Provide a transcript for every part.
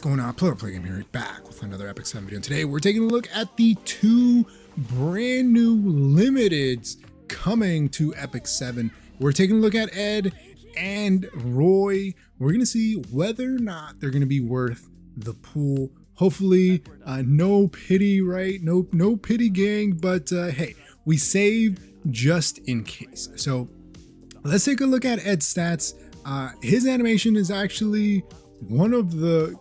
going on? Play Game here, back with another Epic 7 video. And today we're taking a look at the two brand new limiteds coming to Epic 7. We're taking a look at Ed and Roy. We're gonna see whether or not they're gonna be worth the pool. Hopefully, no pity, right? No pity, gang. But hey, we save just in case. So let's take a look at Ed's stats. His animation is actually one of the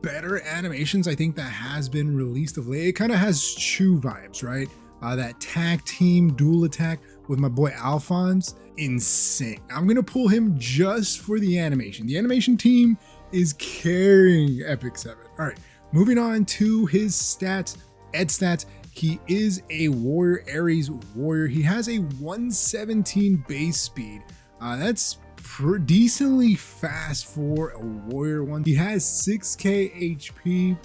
better animations I think that has been released of late. It kind of has Chew vibes, right? That tag team dual attack with my boy Alphonse, insane. I'm gonna pull him just for the animation. The animation team is carrying Epic 7. All right, moving on to his stats. Ed's stats. He is a warrior, Aries warrior. He has a 117 base speed. That's decently fast for a warrior one. He has 6k HP,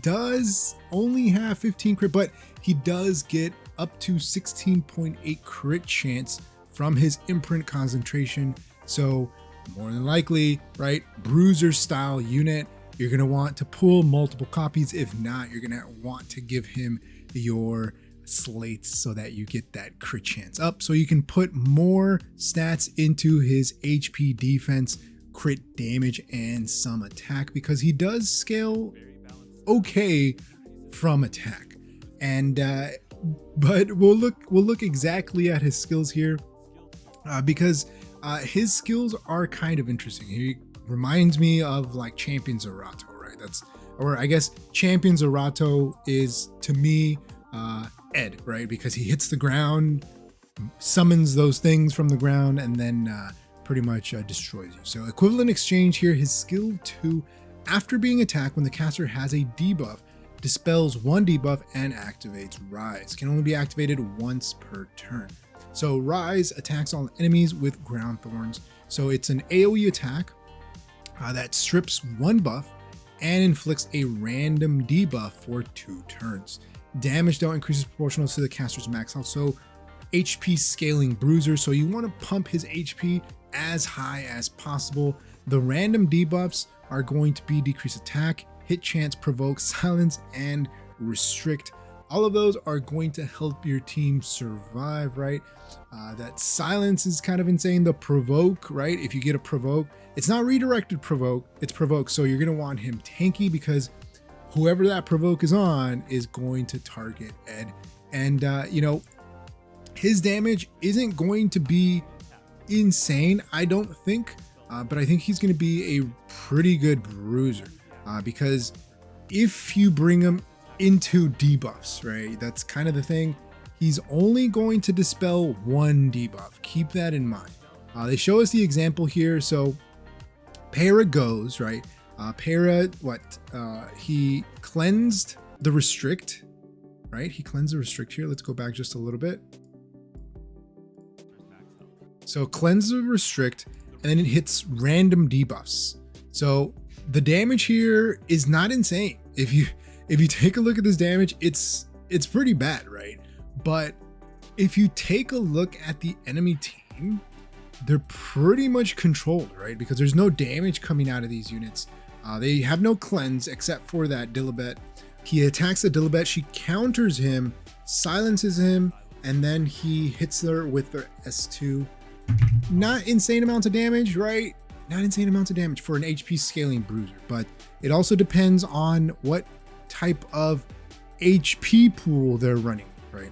does only have 15 crit, but he does get up to 16.8 crit chance from his imprint concentration. So more than likely, right, bruiser style unit, you're gonna want to pull multiple copies. If not, you're gonna want to give him your slates so that you get that crit chance up, so you can put more stats into his HP, defense, crit damage, and some attack, because he does scale okay from attack. And but we'll look exactly at his skills here, because his skills are kind of interesting. He reminds me of like Champion Zerato, right? Or I guess Champion Zerato is to me Ed, right? Because he hits the ground, summons those things from the ground, and then pretty much destroys you. So equivalent exchange here, his skill 2, after being attacked when the caster has a debuff, dispels one debuff and activates Rise. Can only be activated once per turn. So Rise attacks all enemies with ground thorns. So it's an AoE attack that strips one buff and inflicts a random debuff for 2 turns. Damage dealt increases proportional to the caster's max health. So HP scaling bruiser. So you want to pump his HP as high as possible. The random debuffs are going to be decrease attack, hit chance, provoke, silence, and restrict. All of those are going to help your team survive, right? That silence is kind of insane. The provoke, right? If you get a provoke, it's not redirected provoke, it's provoke. So you're going to want him tanky, because whoever that provoke is on is going to target Ed. And you know, his damage isn't going to be insane, I don't think, but I think he's going to be a pretty good bruiser, because if you bring him into debuffs, right, that's kind of the thing, he's only going to dispel one debuff. Keep that in mind. They show us the example here. So Para goes, right, Para, he cleansed the restrict, right? He cleansed the restrict here. Let's go back just a little bit. So cleanse the restrict, and then it hits random debuffs. So the damage here is not insane. If you take a look at this damage, it's pretty bad, right? But if you take a look at the enemy team, they're pretty much controlled, right? Because there's no damage coming out of these units. They have no cleanse except for that Dilibet. He attacks the Dilibet, she counters him, silences him, and then he hits her with the S2. Not insane amounts of damage, right? Not insane amounts of damage for an HP scaling bruiser, but it also depends on what type of HP pool they're running, right?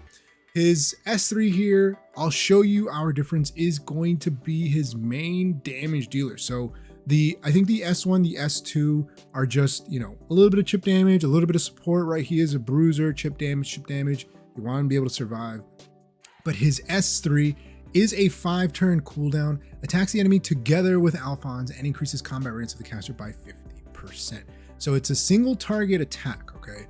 His S3 here, I'll show you our difference, is going to be his main damage dealer. So I think the S1, the S2 are just, you know, a little bit of chip damage, a little bit of support, right? He is a bruiser, chip damage. You want him to be able to survive. But his S3 is a 5-turn cooldown, attacks the enemy together with Alphonse, and increases combat radius of the caster by 50%. So it's a single target attack, okay?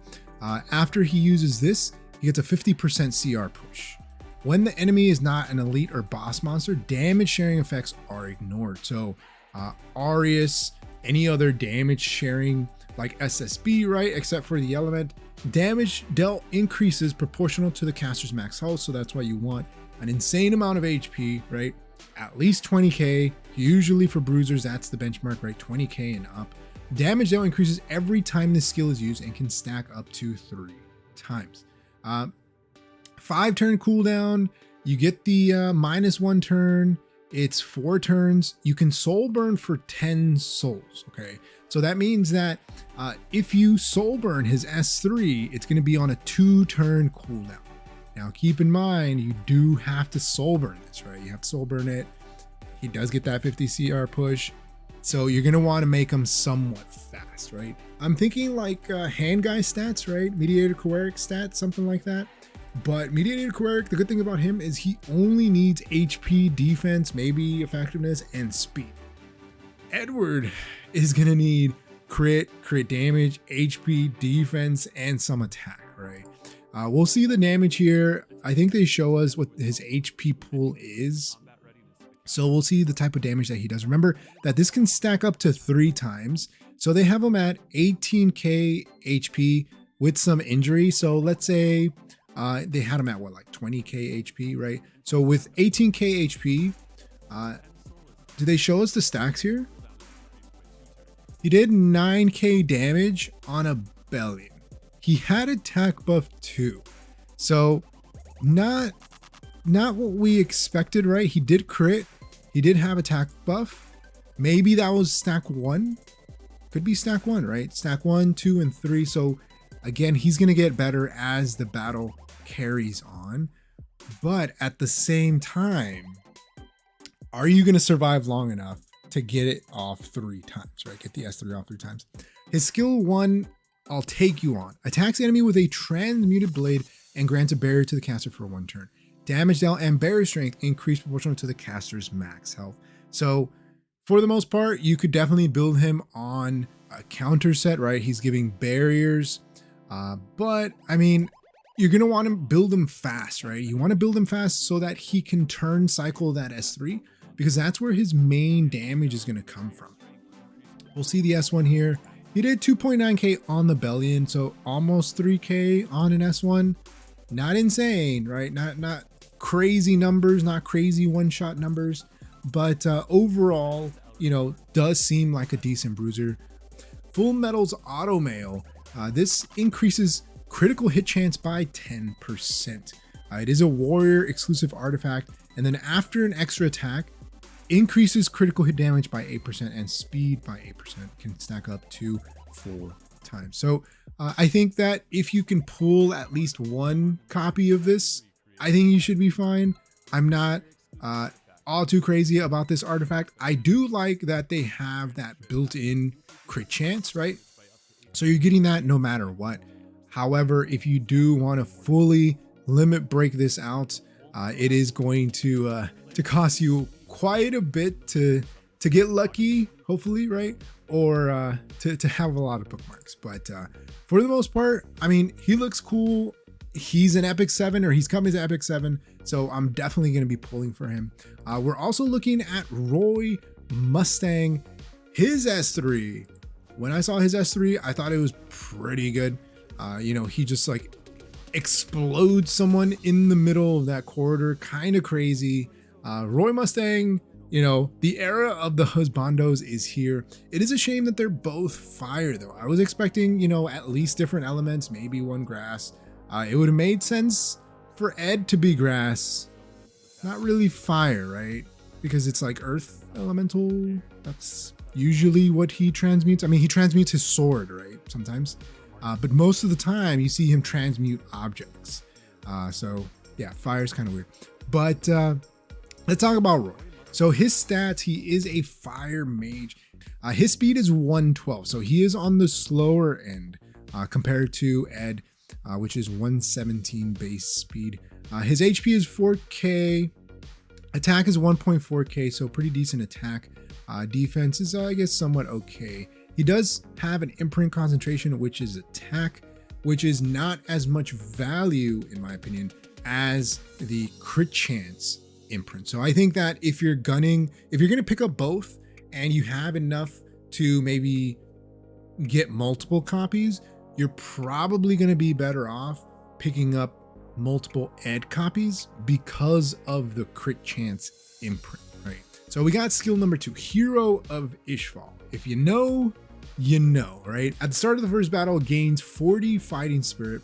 After he uses this, he gets a 50% CR push. When the enemy is not an elite or boss monster, damage sharing effects are ignored. So Arius, any other damage sharing like SSB, right, except for the element, damage dealt increases proportional to the caster's max health. So that's why you want an insane amount of HP, right? At least 20k, usually for bruisers, that's the benchmark, right? 20k and up. Damage now increases every time this skill is used and can stack up to 3 times. 5 turn cooldown. You get the -1 turn. It's 4 turns. You can soul burn for 10 souls. Okay, so that means that if you soul burn his S3, it's going to be on a 2-turn cooldown. Now keep in mind, you do have to soul burn this, right? You have to soul burn it. He does get that 50 CR push. So you're going to want to make him somewhat fast, right? I'm thinking like hand guy stats, right? Mediator Choeric stats, something like that. But Mediator Choeric, the good thing about him is he only needs HP, defense, maybe effectiveness, and speed. Edward is going to need crit damage, HP, defense, and some attack, right? We'll see the damage here. I think they show us what his HP pool is. So we'll see the type of damage that he does. Remember that this can stack up to 3 times. So they have him at 18k HP with some injury. So let's say they had him at what, like 20k HP, right? So with 18k HP, do they show us the stacks here? He did 9k damage on a Bellion. He had attack buff too. So not what we expected, right? He did crit. He did have attack buff. Maybe that was stack 1. Could be stack 1, right? Stack 1, 2, and 3. So again, he's going to get better as the battle carries on. But at the same time, are you going to survive long enough to get it off 3 times, right? Get the S3 off 3 times. His skill 1, I'll take you on. Attacks enemy with a transmuted blade and grants a barrier to the caster for 1 turn. Damage dealt and barrier strength increase proportional to the caster's max health. So for the most part, you could definitely build him on a counter set, right? He's giving barriers, but I mean, you're going to want to build him fast, right? You want to build him fast so that he can turn cycle that S3, because that's where his main damage is going to come from. We'll see the S1 here. He did 2.9k on the Bellion, so almost 3k on an S1. Not insane, right? Not crazy numbers, not crazy one-shot numbers, but overall, you know, does seem like a decent bruiser. Full Metal's Auto Mail. This increases critical hit chance by 10%. It is a warrior exclusive artifact, and then after an extra attack, increases critical hit damage by 8% and speed by 8%. Can stack up to 4 times. So I think that if you can pull at least 1 copy of this, I think you should be fine. I'm not all too crazy about this artifact. I do like that they have that built-in crit chance, right? So you're getting that no matter what. However, if you do want to fully limit break this out, it is going to cost you quite a bit to get lucky, hopefully, right? Or to have a lot of bookmarks. But for the most part, I mean, he looks cool. He's an Epic 7, or he's coming to Epic 7, so I'm definitely going to be pulling for him. We're also looking at Roy Mustang, his S3. When I saw his S3, I thought it was pretty good. You know, he just like explodes someone in the middle of that corridor, kind of crazy. Roy Mustang, you know, the era of the husbandos is here. It is a shame that they're both fire, though. I was expecting, you know, at least different elements, maybe 1 grass. It would have made sense for Ed to be grass, not really fire, right? Because it's like earth elemental. That's usually what he transmutes. I mean, he transmutes his sword, right? Sometimes. But most of the time you see him transmute objects. So yeah, fire's kind of weird. But let's talk about Roy. So his stats, he is a fire mage. His speed is 112. So he is on the slower end compared to Ed, which is 117 base speed. His HP is 4k. Attack is 1.4k, so pretty decent attack. Defense is, I guess, somewhat okay. He does have an imprint concentration, which is attack, which is not as much value, in my opinion, as the crit chance imprint. So I think that if you're going to pick up both and you have enough to maybe get multiple copies, you're probably going to be better off picking up multiple Ed copies because of the crit chance imprint, right? So we got skill number 2, Hero of Ishval. If you know, you know, right? At the start of the first battle, gains 40 fighting spirit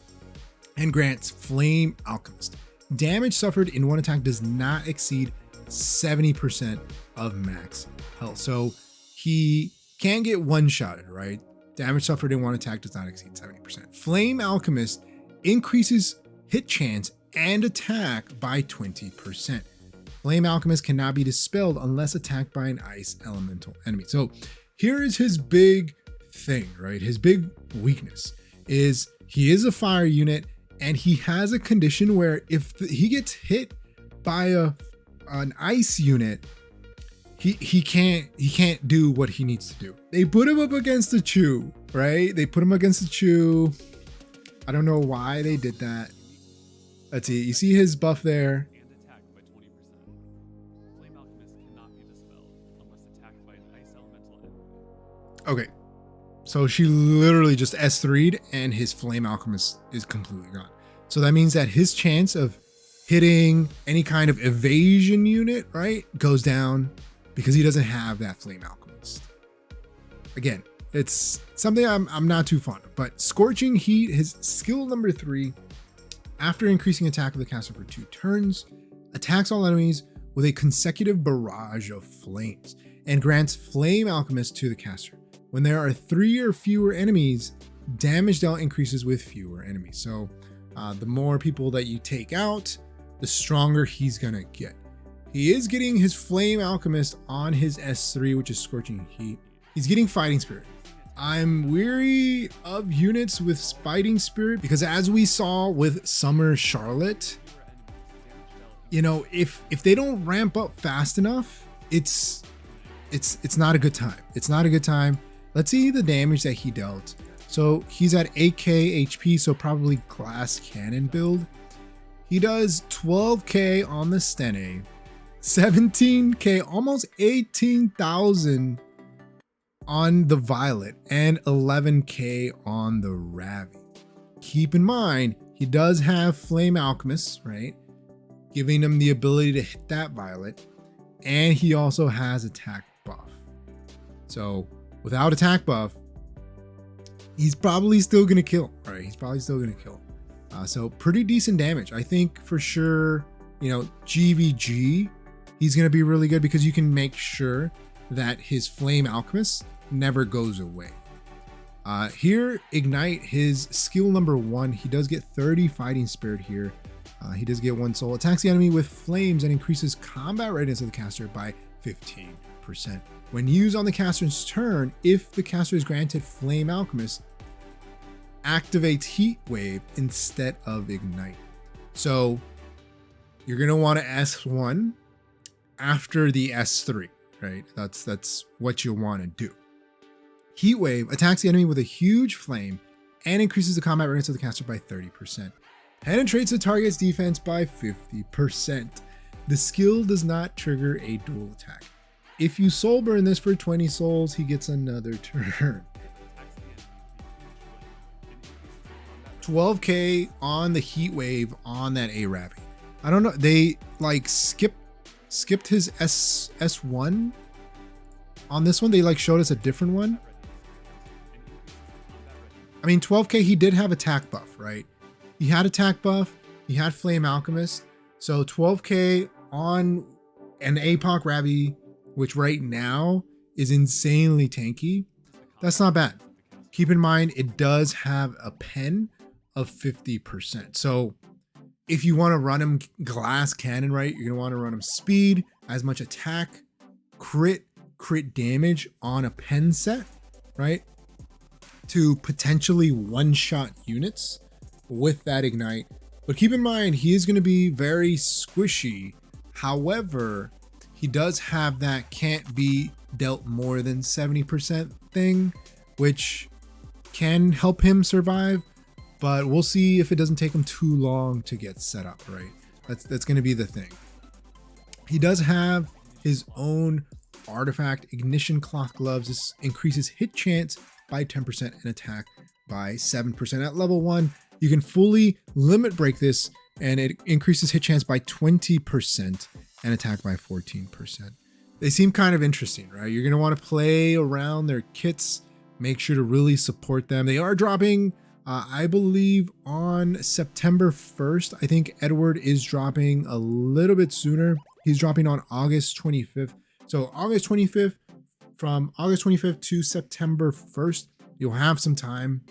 and grants Flame Alchemist. Damage suffered in one attack does not exceed 70% of max health. So he can get one-shotted, right? Damage suffered in one attack does not exceed 70%. Flame Alchemist increases hit chance and attack by 20%. Flame Alchemist cannot be dispelled unless attacked by an ice elemental enemy. So here is his big thing, right? His big weakness is he is a fire unit and he has a condition where if he gets hit by an ice unit, he can't do what he needs to do. They put him up against the Chew, right? They put him against the Chew. I don't know why they did that. Let's see. You see his buff there. Okay, so she literally just S3'd and his Flame Alchemist is completely gone. So that means that his chance of hitting any kind of evasion unit, right, goes down because he doesn't have that Flame Alchemist. Again, it's something I'm not too fond of, but Scorching Heat, his skill number 3, after increasing attack of the caster for 2 turns, attacks all enemies with a consecutive barrage of flames and grants Flame Alchemist to the caster. When there are 3 or fewer enemies, damage dealt increases with fewer enemies. So the more people that you take out, the stronger he's gonna get. He is getting his Flame Alchemist on his S3, which is Scorching Heat. He's getting Fighting Spirit. I'm weary of units with Fighting Spirit because as we saw with Summer Charlotte, you know, if they don't ramp up fast enough, it's not a good time. It's not a good time. Let's see the damage that he dealt. So he's at 8k HP, so probably glass cannon build. He does 12k on the Stene, 17k, almost 18,000 on the Violet, and 11k on the Ravi. Keep in mind, he does have Flame Alchemist, right? Giving him the ability to hit that Violet. And he also has attack buff. So without attack buff, he's probably still gonna kill, right? He's probably still gonna kill. So pretty decent damage. I think for sure, you know, GVG, he's gonna be really good because you can make sure that his Flame Alchemist never goes away. Here, Ignite, his skill number 1, he does get 30 Fighting Spirit here. He does get 1 soul, attacks the enemy with flames and increases combat readiness of the caster by 15%. When used on the caster's turn, if the caster is granted Flame Alchemist, activates Heat Wave instead of Ignite. So you're gonna want to S1 after the S3, right? That's what you want to do. Heat Wave attacks the enemy with a huge flame and increases the combat readiness of the caster by 30%. Penetrates the target's defense by 50%. The skill does not trigger a dual attack. If you soul burn this for 20 souls, he gets another turn. 12k on the Heat Wave on that Arabi. I don't know, they like skipped his S1 on this one. They like showed us a different one. I mean, 12k, he did have attack buff, right? He had attack buff, he had Flame Alchemist. So 12k on an APOC Ravi, which right now is insanely tanky. That's not bad. Keep in mind, it does have a pen of 50%. So if you want to run him glass cannon, right, you're going to want to run him speed, as much attack, crit damage on a pen set, right, to potentially one-shot units with that Ignite. But keep in mind, he is going to be very squishy. However, he does have that can't be dealt more than 70% thing, which can help him survive. But we'll see if it doesn't take him too long to get set up, right? That's going to be the thing. He does have his own artifact, Ignition Cloth Gloves. This increases hit chance by 10% and attack by 7%. At level 1, you can fully limit break this, and it increases hit chance by 20% and attack by 14%. They seem kind of interesting, right? You're going to want to play around their kits, make sure to really support them. They are dropping, I believe, on September 1st. I think Edward is dropping a little bit sooner. He's dropping on August 25th. So August 25th, from August 25th to September 1st, you'll have some time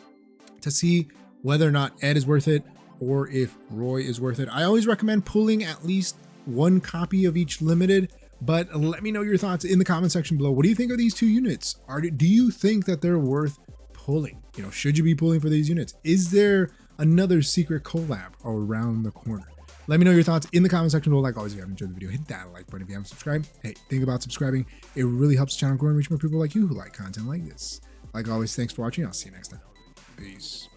to see whether or not Ed is worth it or if Roy is worth it. I always recommend pulling at least one copy of each limited, but let me know your thoughts in the comment section below. What do you think of these two units? Do you think that they're worth pulling? You know, should you be pulling for these units? Is there another secret collab around the corner? Let me know your thoughts in the comment section below. Like always, if you haven't enjoyed the video, hit that like button. If you haven't subscribed, hey, think about subscribing. It really helps the channel grow and reach more people like you who like content like this. Like always, thanks for watching. I'll see you next time. Peace.